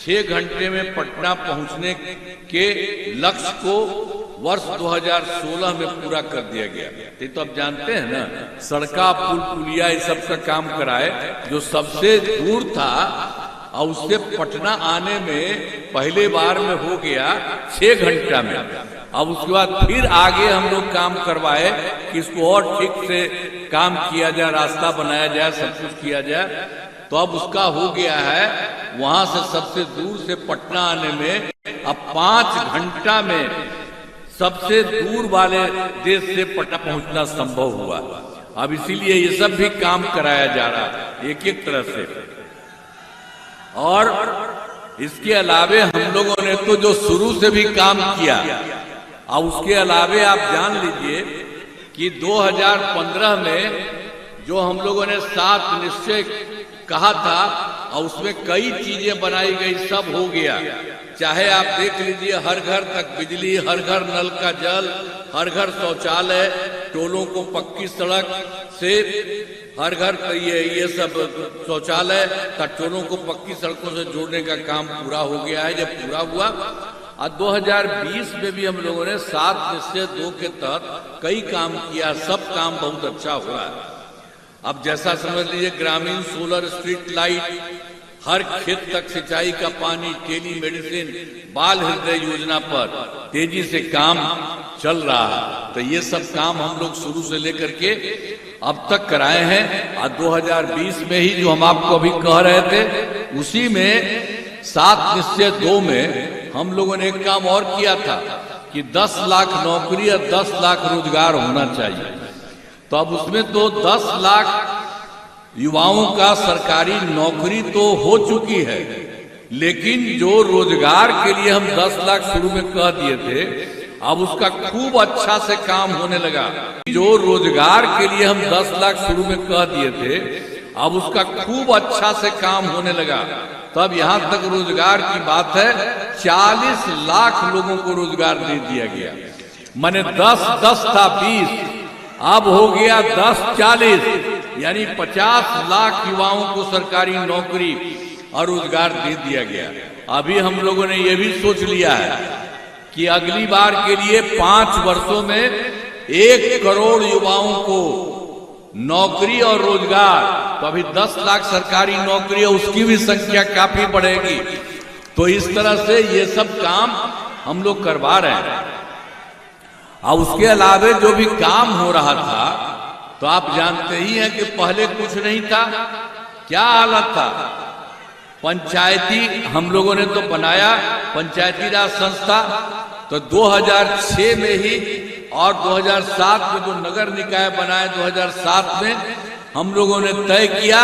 6 घंटे में पटना पहुंचने के लक्ष्य को वर्ष 2016 में पूरा कर दिया गया। ये तो आप जानते हैं ना, सड़का पुल पुलिया इस सब का काम कराए, जो सबसे दूर था और उससे पटना आने में पहले बार में हो गया 6 घंटा में। अब उसके बाद फिर आगे हम लोग काम करवाए कि इसको और ठीक से काम किया जाए, रास्ता बनाया जाए, सब कुछ किया जाए। तो अब उसका हो गया है वहां से सबसे दूर से पटना आने में अब 5 घंटा में सबसे दूर वाले देश से पटना पहुंचना संभव हुआ। अब इसीलिए ये सब भी काम कराया जा रहा है एक एक तरह से। और इसके अलावे हम लोगों ने तो जो शुरू से भी काम किया, और उसके अलावे आप जान लीजिए कि 2015 में जो हम लोगों ने 7 निश्चय कहा था और उसमें कई चीजें बनाई गई, सब हो गया। चाहे आप देख लीजिए हर घर तक बिजली, हर घर नल का जल, हर घर शौचालय, टोलों को पक्की सड़क से हर घर ये सब शौचालय, टोलों को पक्की सड़कों से जोड़ने का काम पूरा हो गया है। जब पूरा हुआ और 2020 में भी हम लोगों ने 7 निश्चय 2 के तहत कई काम किया, सब काम बहुत अच्छा हुआ है। अब जैसा समझ लीजिए ग्रामीण सोलर स्ट्रीट लाइट, हर खेत तक सिंचाई का पानी, टेली मेडिसिन, बाल हृदय योजना पर तेजी से काम चल रहा है। तो ये सब काम हम लोग शुरू से लेकर के अब तक कराए हैं। और 2020 में ही जो हम आपको अभी कह रहे थे, उसी में 7 निश्चय 2 में हम लोगों ने एक काम और किया था कि 10 लाख नौकरी और 10 लाख रोजगार होना चाहिए। तो अब उसमें तो 10 लाख युवाओं का सरकारी नौकरी तो हो चुकी है, लेकिन जो रोजगार के लिए हम 10 लाख शुरू में कह दिए थे, अब उसका खूब अच्छा से काम होने लगा। जो रोजगार के लिए हम 10 लाख शुरू में कह दिए थे, अब उसका खूब अच्छा से काम होने लगा। तब यहां तक रोजगार की बात है, 40 लाख लोगों को रोजगार दे दिया गया। माने 10 था 20, अब हो गया 10-40, यानी 50 लाख युवाओं को सरकारी नौकरी और रोजगार दे दिया गया। अभी हम लोगों ने यह भी सोच लिया है कि अगली बार के लिए 5 वर्षों में 1 करोड़ युवाओं को नौकरी और रोजगार, तो अभी 10 लाख सरकारी नौकरी है, उसकी भी संख्या काफी बढ़ेगी। तो इस तरह से ये सब काम हम लोग करवा रहे हैं। और उसके अलावे जो भी काम हो रहा था, तो आप जानते ही हैं कि पहले कुछ नहीं था, क्या हालत था। पंचायती हम लोगों ने तो बनाया पंचायती राज संस्था, तो 2006 में ही, और 2007 में जो नगर निकाय बनाए 2007 में, हम लोगों ने तय किया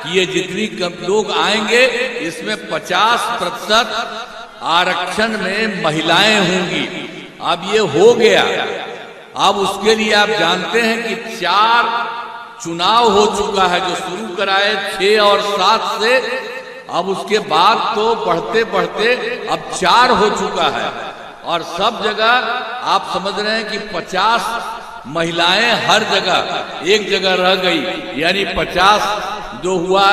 कि ये जितनी कम लोग आएंगे इसमें 50% आरक्षण में महिलाएं होंगी। अब ये हो गया। अब उसके लिए आप जानते हैं कि 4 चुनाव हो चुका है, जो शुरू कराए 6 और 7 से, अब उसके बाद तो बढ़ते बढ़ते अब 4 हो चुका है। और सब जगह आप समझ रहे हैं कि 50 महिलाएं हर जगह एक जगह रह गई, यानी 50 जो हुआ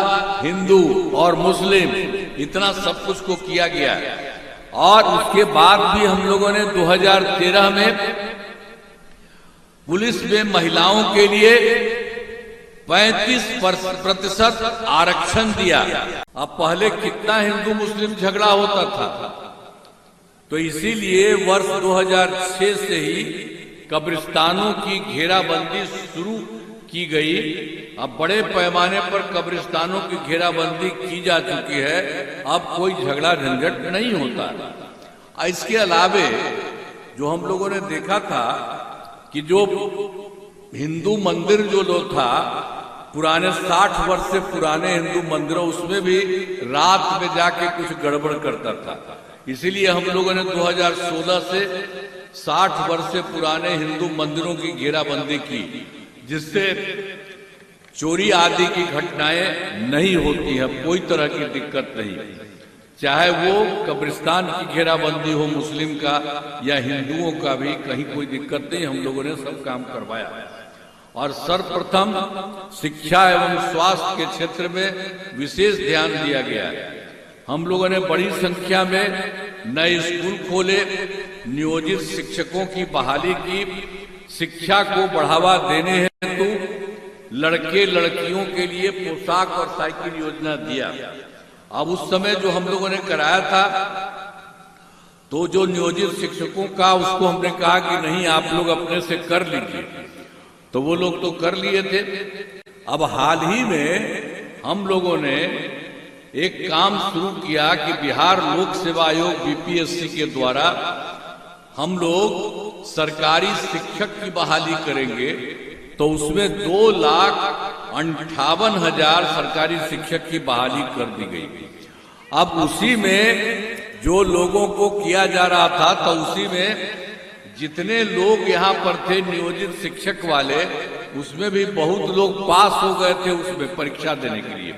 हिंदू और मुस्लिम, इतना सब कुछ को किया गया। और उसके बाद भी हम लोगों ने 2013 में पुलिस में महिलाओं के लिए 35% आरक्षण दिया। अब पहले कितना हिंदू मुस्लिम झगड़ा होता था, तो इसीलिए वर्ष 2006 से ही कब्रिस्तानों की घेराबंदी शुरू की गई। अब बड़े पैमाने पर कब्रिस्तानों की घेराबंदी की जा चुकी है, अब कोई झगड़ा झंझट नहीं होता। इसके अलावे जो हम लोगों ने देखा था कि जो हिंदू मंदिर जो लोग था, पुराने 60 वर्ष से पुराने हिंदू मंदिरों, उसमें भी रात में जाके कुछ गड़बड़ करता था। इसीलिए हम लोगों ने 2016 से 60 वर्ष से पुराने हिंदू मंदिरों की घेराबंदी की, जिससे चोरी आदि की घटनाएं नहीं होती है, कोई तरह की दिक्कत नहीं। चाहे वो कब्रिस्तान की घेराबंदी हो मुस्लिम का या हिंदुओं का भी, कहीं कोई दिक्कत नहीं। हम लोगों ने सब काम करवाया। और सर्वप्रथम शिक्षा एवं स्वास्थ्य के क्षेत्र में विशेष ध्यान दिया गया है। हम लोगों ने बड़ी संख्या में नए स्कूल खोले, नियोजित शिक्षकों की बहाली की, शिक्षा को बढ़ावा देने हेतु लड़के लड़कियों के लिए पोशाक और साइकिल योजना दिया। अब उस समय जो हम लोगों ने कराया था, तो जो नियोजित शिक्षकों का, उसको हमने कहा कि नहीं आप लोग अपने से कर लीजिए, तो वो लोग तो कर लिए थे। अब हाल ही में हम लोगों ने एक काम शुरू किया कि बिहार लोक सेवा आयोग बीपीएससी के द्वारा हम लोग सरकारी शिक्षक की बहाली करेंगे, तो उसमें 2,58,000 सरकारी शिक्षक की बहाली कर दी गई। अब उसी में जो लोगों को किया जा रहा था, तो उसी में जितने लोग यहाँ पर थे नियोजित शिक्षक वाले, उसमें भी बहुत लोग पास हो गए थे उसमें परीक्षा देने के लिए।